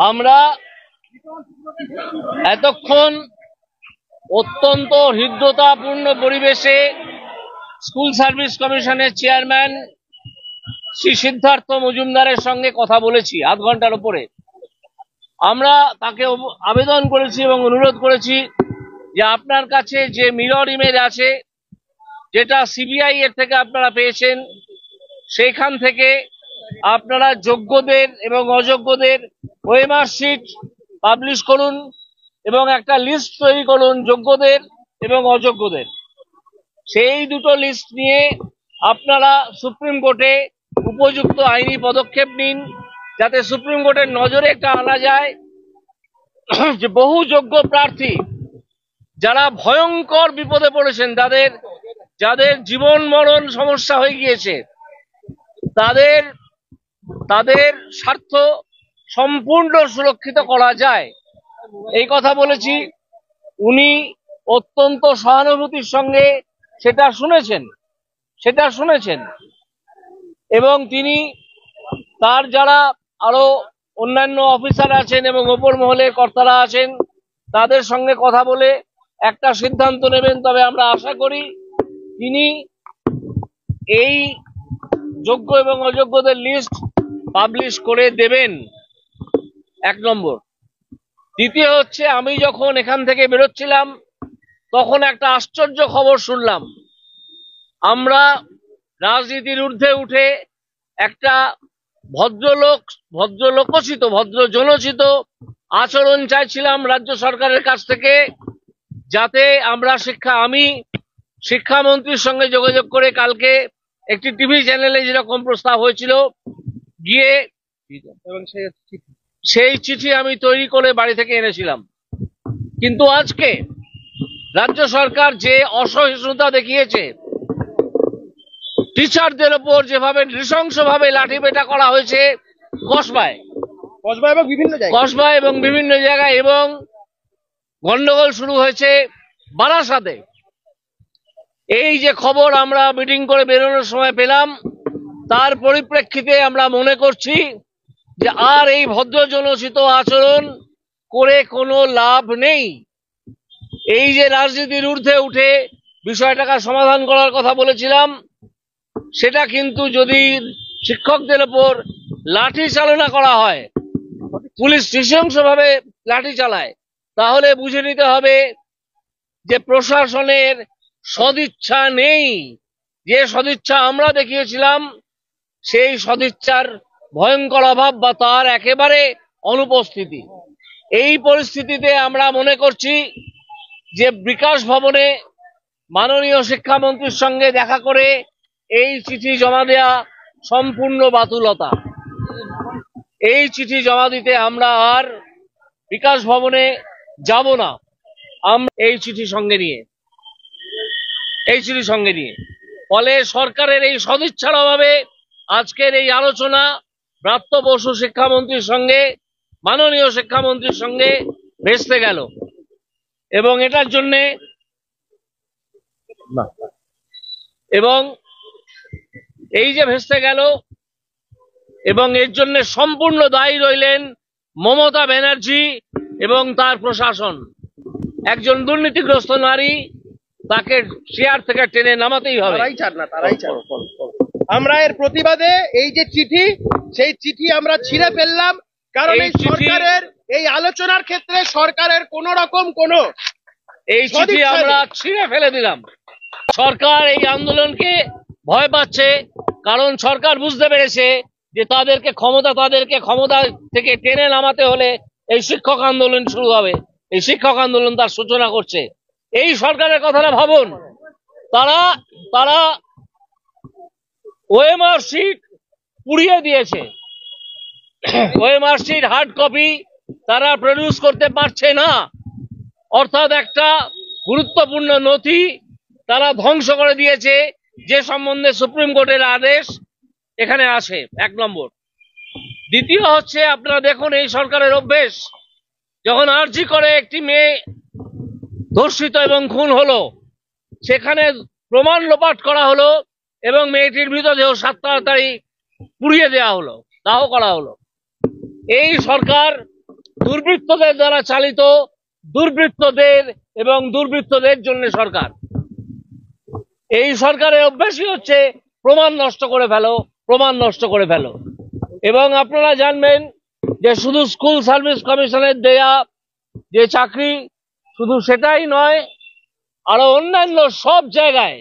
আমরা এতক্ষণ অত্যন্ত হৃদ্যতাপূর্ণ পরিবেশে স্কুল সার্ভিস কমিশনের চেয়ারম্যান শ্রী সিদ্ধার্থ মজুমদারের সঙ্গে কথা বলেছি আধ ঘন্টার উপরে। আমরা তাকে আবেদন করেছি এবং অনুরোধ করেছি যে আপনার কাছে যে মিরর ইমেজ আছে, যেটা সিবিআই এর থেকে আপনারা পেয়েছেন, সেইখান থেকে আপনারা যোগ্যদের এবং অযোগ্যদের ওএমআর শিট পাবলিশ করুন এবং একটা লিস্ট তৈরি করুন যোগ্যদের এবং অযোগ্যদের। সেই দুটো লিস্ট নিয়ে আপনারা সুপ্রিম কোর্টে উপযুক্ত আইনি পদক্ষেপ নিন, যাতে সুপ্রিম কোর্টের নজরে একটা আনা যায় যে বহু যোগ্য প্রার্থী যারা ভয়ঙ্কর বিপদে পড়েছেন, যাদের জীবন মরণ সমস্যা হয়ে গিয়েছে, তাদের স্বার্থ সম্পূর্ণ সুরক্ষিত করা যায়, এই কথা বলেছি। উনি অত্যন্ত সহানুভূতির সঙ্গে সেটা শুনেছেন এবং তিনি তার যারা আরো অন্যান্য অফিসার আছেন এবং ওপর মহলের কর্তারা আছেন তাদের সঙ্গে কথা বলে একটা সিদ্ধান্ত নেবেন। তবে আমরা আশা করি তিনি এই যোগ্য এবং অযোগ্যদের লিস্ট পাবলিশ করে দেবেন, এক নম্বর। দ্বিতীয় হচ্ছে, আমি যখন এখান থেকে বেরোচ্ছিলাম তখন একটা আশ্চর্য খবর শুনলাম। আমরা রাজনীতির ঊর্ধ্বে উঠে একটা ভদ্রজনোচিত আচরণ চাইছিলাম রাজ্য সরকারের কাছ থেকে, যাতে আমি শিক্ষামন্ত্রীর সঙ্গে যোগাযোগ করে কালকে একটি টিভি চ্যানেলে যেরকম প্রস্তাব হয়েছিল গিয়ে এবং সেই চিঠি আমি তৈরি করে বাড়ি থেকে এনেছিলাম। কিন্তু আজকে রাজ্য সরকার যে অসহিষ্ণুতা দেখিয়েছে, টিচারদের ওপর যেভাবে নৃশংসভাবে লাঠিপেটা করা হয়েছে কসবায় এবং বিভিন্ন জায়গায়, এবং গন্ডগোল শুরু হয়েছে বারাসাতে, এই যে খবর আমরা মিটিং করে বেরোনোর সময় পেলাম, তার পরিপ্রেক্ষিতে আমরা মনে করছি যে আর এই ভদ্রজনোচিত আচরণ করে কোনো লাভ নেই। এই যে রাজনীতির ঊর্ধ্বে উঠে বিষয়টাকে সমাধান করার কথা বলেছিলাম, সেটা কিন্তু যদি শিক্ষকদের উপর লাঠি চালনা করা হয়, পুলিশ নৃশংসভাবে লাঠি চালায়, তাহলে বুঝে নিতে হবে যে প্রশাসনের সদিচ্ছা নেই। যে সদিচ্ছা আমরা দেখিয়েছিলাম সেই সদিচ্ছার ভয়ঙ্কর অভাব বা তার একেবারে অনুপস্থিতি। এই পরিস্থিতিতে আমরা মনে করছি যে বিকাশ ভবনে মাননীয় শিক্ষামন্ত্রীর সঙ্গে দেখা করে এই চিঠি জমা দেয়া সম্পূর্ণ বাতুলতা। এই চিঠি জমা দিতে আমরা আর বিকাশ ভবনে যাব না। আমরা এই চিঠি সঙ্গে নিয়ে ফলে সরকারের এই সদিচ্ছার অভাবে আজকের এই আলোচনা ব্রাত্য বসু শিক্ষামন্ত্রীর সঙ্গে, মাননীয় শিক্ষামন্ত্রীর সঙ্গে ভেস্তে গেল। এবং এটার জন্যে এই যে ভেস্তে গেল, এবং এর জন্য সম্পূর্ণ দায়ী রইলেন মমতা ব্যানার্জি এবং তার প্রশাসন। একজন দুর্নীতিগ্রস্ত নারী, তাকে চেয়ার থেকে টেনে নামাতেই হবে। আমরা এর প্রতিবাদে এই যে চিঠি, সেই চিঠি আমরা ছিঁড়ে ফেললাম, কারণ এই সরকারের এই আলোচনার ক্ষেত্রে সরকারের কোন রকম এই চিঠি আমরা ছিঁড়ে ফেলে দিলাম। সরকার এই আন্দোলনকে ভয় পাচ্ছে, কারণ সরকার বুঝতে পেরেছে যে তাদেরকে ক্ষমতা থেকে টেনে নামাতে হলে এই শিক্ষক আন্দোলন শুরু হবে। এই শিক্ষক আন্দোলন তার সূচনা করছে। এই সরকারের কথাটা ভাবুন, তারা ওএমআর শিট পুড়িয়ে দিয়েছে। ওএমআর শিট হার্ড কপি তারা প্রডিউস করতে পারছে না, অর্থাৎ একটা গুরুত্বপূর্ণ নথি তারা ধ্বংস করে দিয়েছে, যে সম্বন্ধে সুপ্রিম কোর্টের আদেশ এখানে আসে, এক নম্বর। দ্বিতীয় হচ্ছে, আপনারা দেখুন এই সরকারের অভ্যেস, যখন আরজি করে একটি মেয়ে ধর্ষিত এবং খুন হলো, সেখানে প্রমাণ লোপাট করা হলো এবং মেয়েটির মৃতদেহ 7 তাড়াতাড়ি পুড়িয়ে দেওয়া হলো, দাহ করা হলো। এই সরকার দুর্বৃত্তদের দ্বারা চালিত, দুর্বৃত্তদের এবং দুর্বৃত্তদের জন্য সরকার। এই সরকারের অভ্যাসই হচ্ছে প্রমাণ নষ্ট করে ফেলো, প্রমাণ নষ্ট করে ফেলো। এবং আপনারা জানবেন যে শুধু স্কুল সার্ভিস কমিশনের দেয়া যে চাকরি, শুধু সেটাই নয়, আরো অন্যান্য সব জায়গায়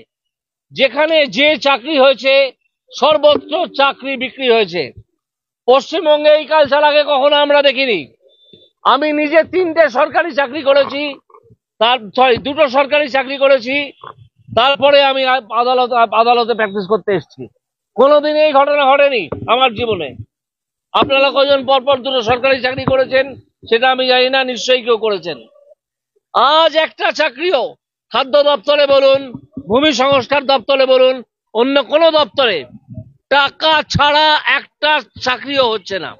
যেখানে যে চাকরি হয়েছে সর্বত্র চাকরি বিক্রি হয়েছে। পশ্চিমবঙ্গে এই কালচার আগে কখনো আমরা দেখিনি। আমি নিজে 3টে সরকারি চাকরি করেছি, দুটো সরকারি চাকরি করেছি, তারপরে আমি আদালতে প্র্যাকটিস করতে এসেছি। কোনোদিন এই ঘটনা ঘটেনি আমার জীবনে। আপনারা কজন পরপর দুটো সরকারি চাকরি করেছেন সেটা আমি জানি না, নিশ্চয়ই কেউ করেছেন। আজ একটা চাকরিও খাদ্য দপ্তরে বলুন, ভূমি সংস্কার দপ্তরে বলুন, অন্য কোনো দপ্তরে টাকা ছাড়া একটা চাকরিও হচ্ছে না।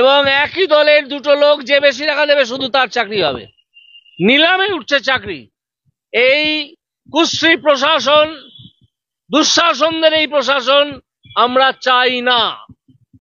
এবং একই দলের দুটো লোক যে বেশি টাকা দেবে শুধু তার চাকরি হবে, নিলামে উঠছে চাকরি। এই কুশ্রী প্রশাসন, দুঃশাসনদের এই প্রশাসন আমরা চাই না।